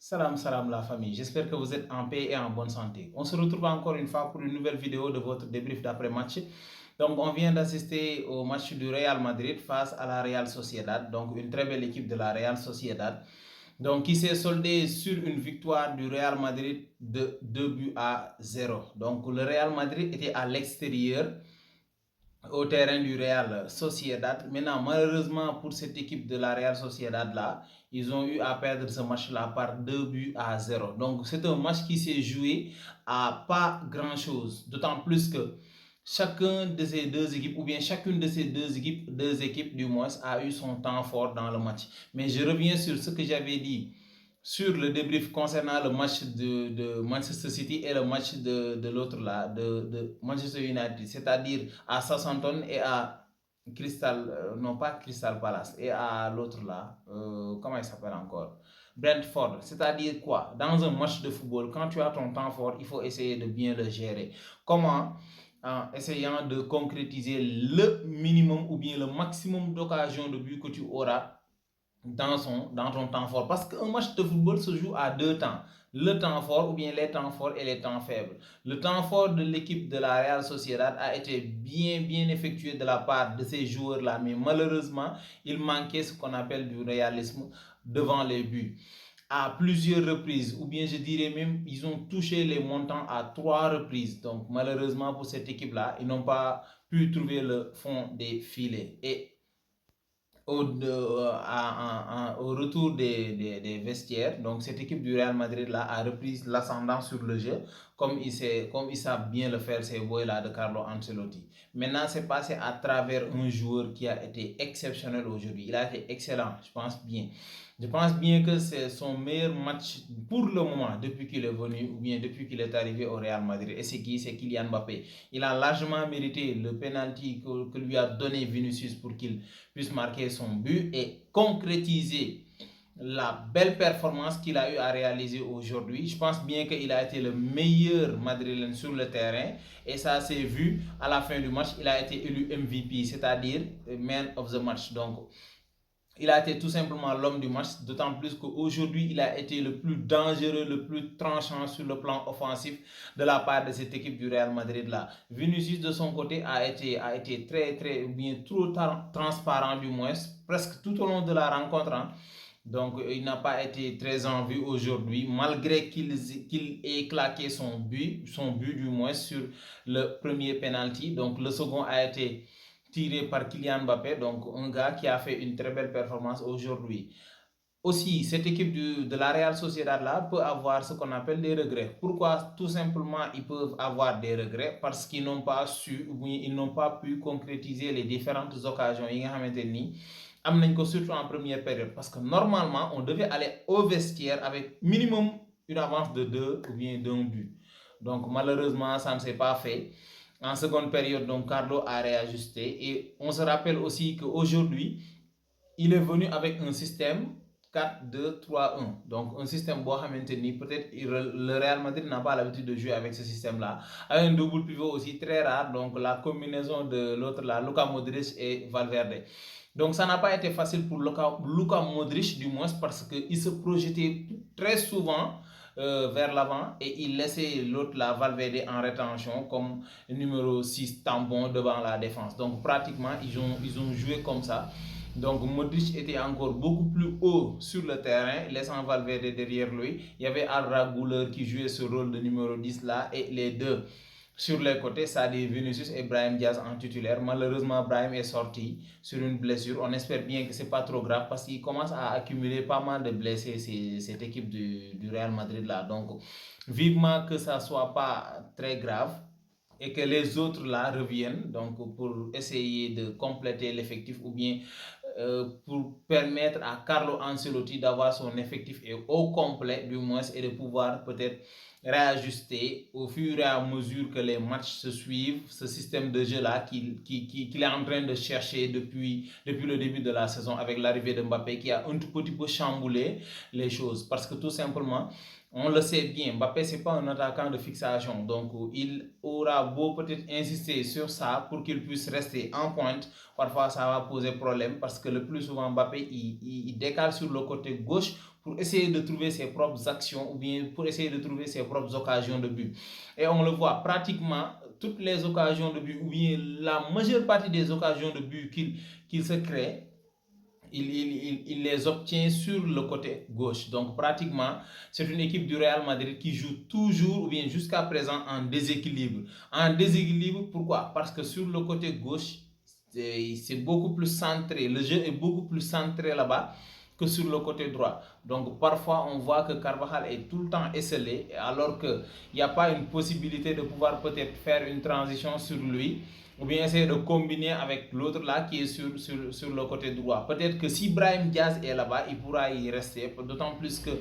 Salam, salam la famille, j'espère que vous êtes en paix et en bonne santé. On se retrouve encore une fois pour une nouvelle vidéo de votre débrief d'après-match. Donc on vient d'assister au match du Real Madrid face à la Real Sociedad, donc une très belle équipe de la Real Sociedad, donc qui s'est soldée sur une victoire du Real Madrid de 2 buts à 0. Donc le Real Madrid était à l'extérieur au terrain du Real Sociedad. Maintenant, malheureusement pour cette équipe de la Real Sociedad là, ils ont eu à perdre ce match-là par 2 buts à 0. Donc c'est un match qui s'est joué à pas grand-chose. D'autant plus que chacun de ces deux équipes, ou bien chacune de ces deux équipes du moins, a eu son temps fort dans le match. Mais je reviens sur ce que j'avais dit sur le débrief concernant le match de Manchester City et le match de l'autre là, de Manchester United, c'est-à-dire à Southampton et à Crystal, non pas Crystal Palace, et à l'autre là, comment il s'appelle encore? Brentford. C'est-à-dire quoi? Dans un match de football, quand tu as ton temps fort, il faut essayer de bien le gérer. Comment? En essayant de concrétiser le minimum ou bien le maximum d'occasions de but que tu auras dans ton temps fort. Parce qu'un match de football se joue à deux temps. Le temps fort ou bien les temps forts et les temps faibles. Le temps fort de l'équipe de la Real Sociedad a été bien effectué de la part de ces joueurs-là. Mais malheureusement, il manquait ce qu'on appelle du réalisme devant les buts à plusieurs reprises, ou bien je dirais même, ils ont touché les montants à 3 reprises. Donc malheureusement pour cette équipe-là, ils n'ont pas pu trouver le fond des filets. Et au retour des vestiaires, donc cette équipe du Real Madrid là a repris l'ascendant sur le jeu, comme ils savent bien le faire ces boys là de Carlo Ancelotti. Maintenant, c'est passé à travers un joueur qui a été exceptionnel aujourd'hui. Il a été excellent, je pense bien. Je pense bien que c'est son meilleur match pour le moment depuis qu'il est venu ou bien depuis qu'il est arrivé au Real Madrid. Et c'est qui? C'est Kylian Mbappé. Il a largement mérité le penalty que lui a donné Vinicius pour qu'il puisse marquer son but et concrétiser la belle performance qu'il a eu à réaliser aujourd'hui. Je pense bien qu'il a été le meilleur madrilène sur le terrain et ça s'est vu à la fin du match. Il a été élu MVP, c'est-à-dire Man of the Match. Donc, il a été tout simplement l'homme du match, d'autant plus qu'aujourd'hui, il a été le plus dangereux, le plus tranchant sur le plan offensif de la part de cette équipe du Real Madrid là. Vinicius de son côté a été très bien, trop transparent du moins, presque tout au long de la rencontre. Hein. Donc, il n'a pas été très en vue aujourd'hui, malgré qu'il ait claqué son but du moins sur le premier penalty. Donc, le second a été tiré par Kylian Mbappé, donc un gars qui a fait une très belle performance aujourd'hui. Aussi, cette équipe de la Real Sociedad là peut avoir ce qu'on appelle des regrets. Pourquoi? Tout simplement, ils peuvent avoir des regrets parce qu'ils n'ont pas su ou ils n'ont pas pu concrétiser les différentes occasions yi nga xamante ni am nañ ko surtout en première période. Parce que normalement, on devait aller au vestiaire avec minimum une avance de 2 ou bien d'un but. Donc malheureusement, ça ne s'est pas fait. En seconde période, donc Carlo a réajusté et on se rappelle aussi qu'aujourd'hui, il est venu avec un système 4-2-3-1. Donc un système boo xamante ni peut-être le Real Madrid n'a pas l'habitude de jouer avec ce système-là. Avec un double pivot aussi très rare, donc la combinaison de l'autre là, Luka Modric et Valverde. Donc ça n'a pas été facile pour Luka Modric du moins parce qu'il se projetait très souvent vers l'avant et il laissait l'autre la Valverde en rétention comme numéro 6 tampon devant la défense. Donc pratiquement ils ont joué comme ça. Donc Modric était encore beaucoup plus haut sur le terrain, laissant Valverde derrière lui. Il y avait Arda Güler qui jouait ce rôle de numéro 10 là et les deux sur les côtés, ça dit Vinicius et Brahim Diaz en titulaire. Malheureusement, Brahim est sorti sur une blessure. On espère bien que ce n'est pas trop grave parce qu'il commence à accumuler pas mal de blessés, cette équipe du Real Madrid là. Donc, vivement que ça ne soit pas très grave et que les autres là reviennent donc pour essayer de compléter l'effectif ou bien pour permettre à Carlo Ancelotti d'avoir son effectif au complet du moins et de pouvoir peut-être réajuster au fur et à mesure que les matchs se suivent ce système de jeu là qu'il est en train de chercher depuis le début de la saison avec l'arrivée de Mbappé qui a un tout petit peu chamboulé les choses parce que tout simplement on le sait bien, Mbappé c'est pas un attaquant de fixation, donc il aura beau peut-être insister sur ça pour qu'il puisse rester en pointe, parfois ça va poser problème parce que le plus souvent Mbappé il décale sur le côté gauche pour essayer de trouver ses propres actions ou bien pour essayer de trouver ses propres occasions de but. Et on le voit pratiquement toutes les occasions de but ou bien la majeure partie des occasions de but qu'il se crée, il les obtient sur le côté gauche. Donc pratiquement, c'est une équipe du Real Madrid qui joue toujours ou bien jusqu'à présent en déséquilibre. En déséquilibre, pourquoi? Parce que sur le côté gauche, c'est beaucoup plus centré. Le jeu est beaucoup plus centré là-bas que sur le côté droit. Donc parfois, on voit que Carvajal est tout le temps esselé alors qu'il n'y a pas une possibilité de pouvoir peut-être faire une transition sur lui ou bien essayer de combiner avec l'autre là qui est sur le côté droit. Peut-être que si Brahim Diaz est là-bas, il pourra y rester, d'autant plus que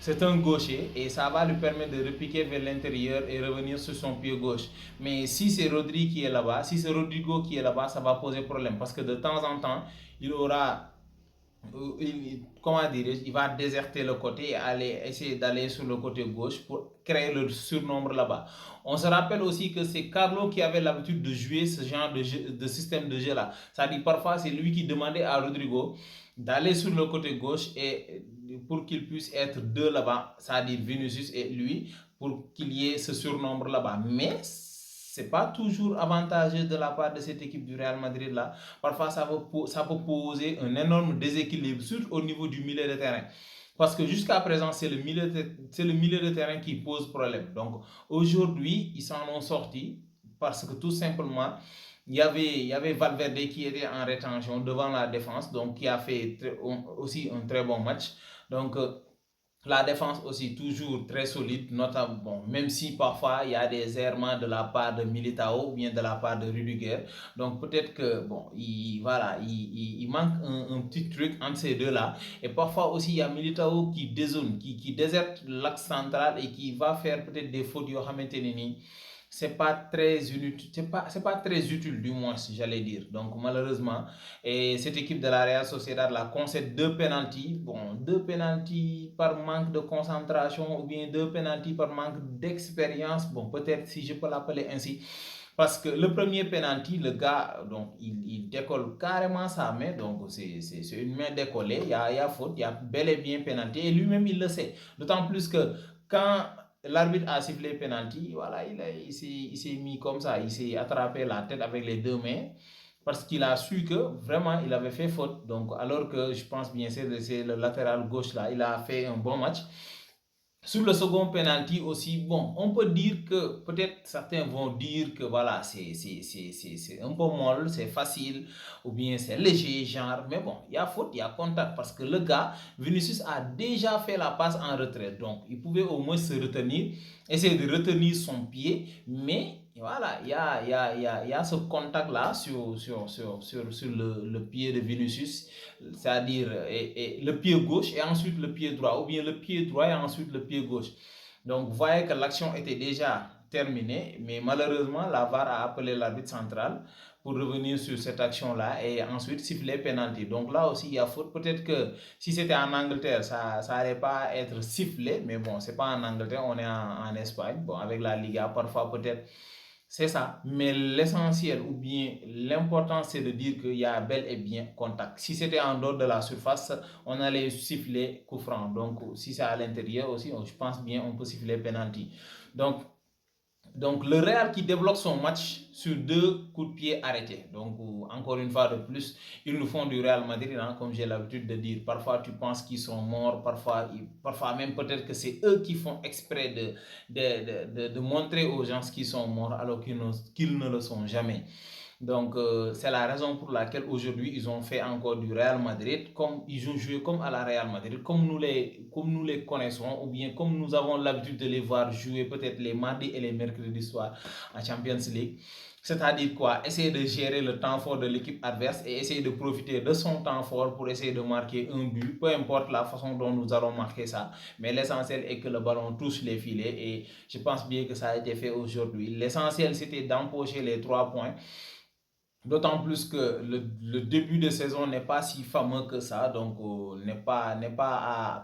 c'est un gaucher et ça va lui permettre de repiquer vers l'intérieur et revenir sur son pied gauche. Mais si c'est Rodri qui est là-bas, si c'est Rodrigo qui est là-bas, ça va poser problème parce que de temps en temps, il aura comment dire, il va déserter le côté et aller essayer d'aller sur le côté gauche pour créer le surnombre là-bas. On se rappelle aussi que c'est Carlo qui avait l'habitude de jouer ce genre de système de jeu là. C'est-à-dire parfois c'est lui qui demandait à Rodrigo d'aller sur le côté gauche et pour qu'il puisse être deux là-bas, c'est-à-dire Vinicius et lui, pour qu'il y ait ce surnombre là-bas. Mais c'est pas toujours avantageux de la part de cette équipe du Real Madrid là. Parfois, ça peut poser un énorme déséquilibre, surtout au niveau du milieu de terrain. Parce que jusqu'à présent, c'est le milieu de terrain qui pose problème. Donc aujourd'hui, ils s'en ont sortis parce que tout simplement, il y avait Valverde qui était en rétention devant la défense, donc qui a fait aussi un très bon match. Donc la défense aussi toujours très solide, notamment, bon, même si parfois il y a des errements de la part de Militao ou bien de la part de Rudiger. Donc peut-être que bon, il manque un petit truc entre ces deux-là. Et parfois aussi il y a Militao qui dézone, qui déserte l'axe central et qui va faire peut-être des fautes yo xamanteni c'est pas très inutile, c'est pas très utile du moins, j'allais dire. Donc malheureusement, et cette équipe de la Real Sociedad là concède deux penalties. Bon, deux penalties par manque de concentration ou bien deux penalties par manque d'expérience. Bon, peut-être si je peux l'appeler ainsi. Parce que le premier penalty, le gars, donc, il décolle carrément sa main. Donc, c'est une main décollée. Il y a faute, il y a bel et bien penalty. Et lui-même, il le sait. D'autant plus que quand l'arbitre a sifflé penalty, voilà, il s'est mis comme ça. Il s'est attrapé la tête avec les deux mains. Parce qu'il a su que vraiment il avait fait faute. Donc, alors que je pense bien c'est le latéral gauche là, il a fait un bon match. Sur le second penalty aussi, bon, on peut dire que peut-être certains vont dire que voilà, c'est un peu molle, c'est facile, ou bien c'est léger, genre, mais bon, il y a faute, il y a contact, parce que le gars, Vinicius a déjà fait la passe en retrait, donc il pouvait au moins se retenir, essayer de retenir son pied, mais voilà, il y a ce contact-là sur le pied de Vinicius, c'est-à-dire le pied gauche et ensuite le pied droit, ou bien le pied droit et ensuite le pied gauche. Donc, vous voyez que l'action était déjà terminée, mais malheureusement, la VAR a appelé l'arbitre central pour revenir sur cette action-là et ensuite siffler penalty. Donc là aussi, il y a faute. Peut-être que si c'était en Angleterre, ça n'allait pas être sifflé, mais bon, c'est pas en Angleterre, on est en Espagne. Bon, avec la Liga, parfois peut-être c'est ça. Mais l'essentiel ou bien l'important, c'est de dire qu'il y a bel et bien contact. Si c'était en dehors de la surface, on allait siffler coup franc. Donc, si c'est à l'intérieur aussi, je pense bien on peut siffler penalty. Donc, le Real qui débloque son match sur deux coups de pied arrêtés. Donc, encore une fois de plus, ils nous font du Real Madrid, hein, comme j'ai l'habitude de dire. Parfois, tu penses qu'ils sont morts, parfois même peut-être que c'est eux qui font exprès de montrer aux gens qu'ils sont morts alors qu'ils ne le sont jamais. Donc, c'est la raison pour laquelle aujourd'hui, ils ont fait encore du Real Madrid, comme ils ont joué comme à la Real Madrid, comme nous les connaissons, ou bien comme nous avons l'habitude de les voir jouer peut-être les mardis et les mercredis soirs en Champions League. C'est-à-dire quoi? Essayer de gérer le temps fort de l'équipe adverse et essayer de profiter de son temps fort pour essayer de marquer un but, peu importe la façon dont nous allons marquer ça. Mais l'essentiel est que le ballon touche les filets et je pense bien que ça a été fait aujourd'hui. L'essentiel, c'était d'empocher les 3 points. D'autant plus que le début de saison n'est pas si fameux que ça, donc n'est pas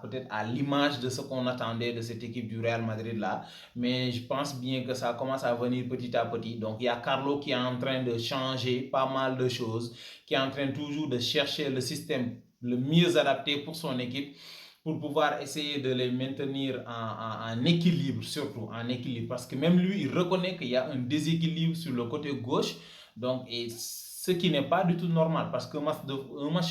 peut-être à l'image de ce qu'on attendait de cette équipe du Real Madrid là. Mais je pense bien que ça commence à venir petit à petit. Donc il y a Carlo qui est en train de changer pas mal de choses, qui est en train toujours de chercher le système le mieux adapté pour son équipe. pour pouvoir essayer de les maintenir en équilibre, surtout en équilibre, parce que même lui, il reconnaît qu'il y a un déséquilibre sur le côté gauche, donc, et ce qui n'est pas du tout normal, parce qu'un match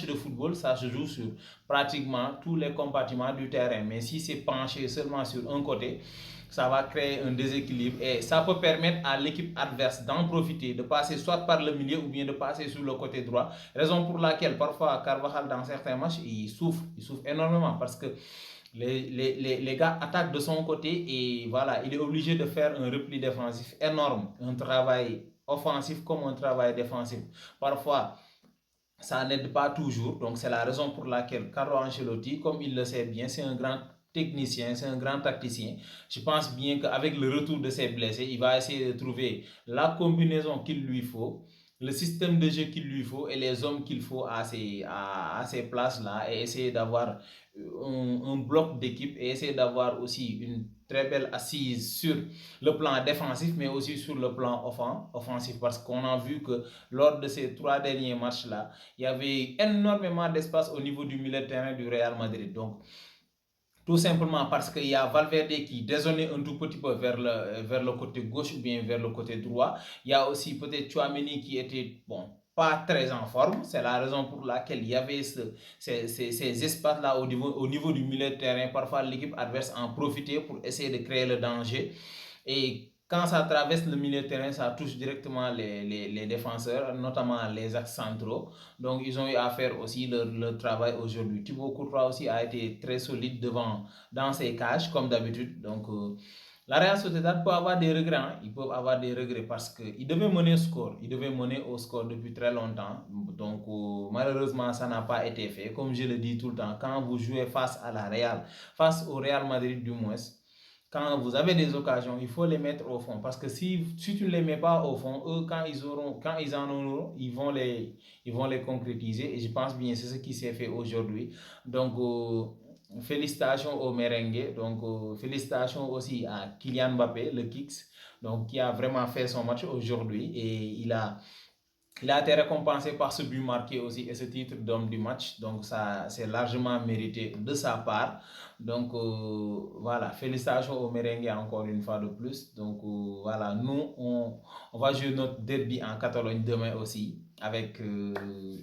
de football, ça se joue sur pratiquement tous les compartiments du terrain, mais si c'est penché seulement sur un côté, ça va créer un déséquilibre et ça peut permettre à l'équipe adverse d'en profiter, de passer soit par le milieu ou bien de passer sur le côté droit. Raison pour laquelle parfois Carvajal dans certains matchs, il souffre énormément parce que les gars attaquent de son côté et voilà, il est obligé de faire un repli défensif énorme, un travail offensif comme un travail défensif. Parfois, ça n'aide pas toujours. Donc, c'est la raison pour laquelle Carlo Ancelotti, comme il le sait bien, c'est un grand technicien, c'est un grand tacticien. Je pense bien qu'avec le retour de ses blessés, il va essayer de trouver la combinaison qu'il lui faut, le système de jeu qu'il lui faut et les hommes qu'il faut à ces places-là et essayer d'avoir un bloc d'équipe et essayer d'avoir aussi une très belle assise sur le plan défensif mais aussi sur le plan offensif parce qu'on a vu que lors de ces 3 derniers matchs-là, il y avait énormément d'espace au niveau du milieu de terrain du Real Madrid. Donc, tout simplement parce qu'il y a Valverde qui dézonnait un tout petit peu vers le côté gauche ou bien vers le côté droit. Il y a aussi peut-être Chouameni qui était, bon, pas très en forme. C'est la raison pour laquelle il y avait ces espaces-là au niveau du milieu de terrain. Parfois, l'équipe adverse en profitait pour essayer de créer le danger. Et quand ça traverse le milieu de terrain, ça touche directement les défenseurs, notamment les axes centraux. Donc, ils ont eu à faire aussi leur travail aujourd'hui. Thibaut Courtois aussi a été très solide dans ses cages, comme d'habitude. Donc, la Real Sociedad peut avoir des regrets. Hein. Ils peuvent avoir des regrets parce qu'ils devaient mener au score. Ils devaient mener au score depuis très longtemps. Donc, malheureusement, ça n'a pas été fait. Comme je le dis tout le temps, quand vous jouez face à la Real, face au Real Madrid du moins, quand vous avez des occasions, il faut les mettre au fond. Parce que si tu ne les mets pas au fond, eux, quand ils en auront, ils vont les concrétiser. Et je pense bien c'est ce qui s'est fait aujourd'hui. Donc, félicitations au merengue. Donc, félicitations aussi à Kylian Mbappé, le Kicks, donc, qui a vraiment fait son match aujourd'hui. Et il a été récompensé par ce but marqué aussi et ce titre d'homme du match. Donc, ça, c'est largement mérité de sa part. Donc, voilà, félicitations au merengue encore une fois de plus. Donc, voilà, nous, on va jouer notre derby en Catalogne demain aussi avec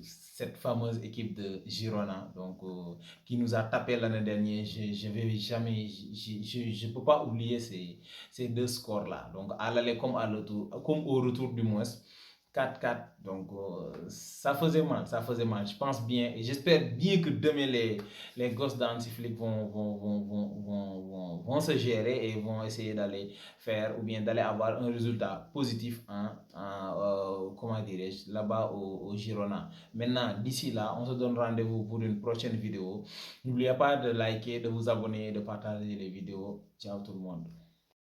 cette fameuse équipe de Girona donc, qui nous a tapé l'année dernière. Je vais jamais, je peux pas oublier ces deux scores-là. Donc, à l'aller comme au retour du moins. 4-4. Donc, ça faisait mal, ça faisait mal. Je pense bien et j'espère bien que demain, les gosses d'Antiflick vont se gérer et vont essayer d'aller faire ou bien d'aller avoir un résultat positif comment dirais-je, là-bas au Girona. Maintenant, d'ici là, on se donne rendez-vous pour une prochaine vidéo. N'oubliez pas de liker, de vous abonner et de partager les vidéos. Ciao tout le monde.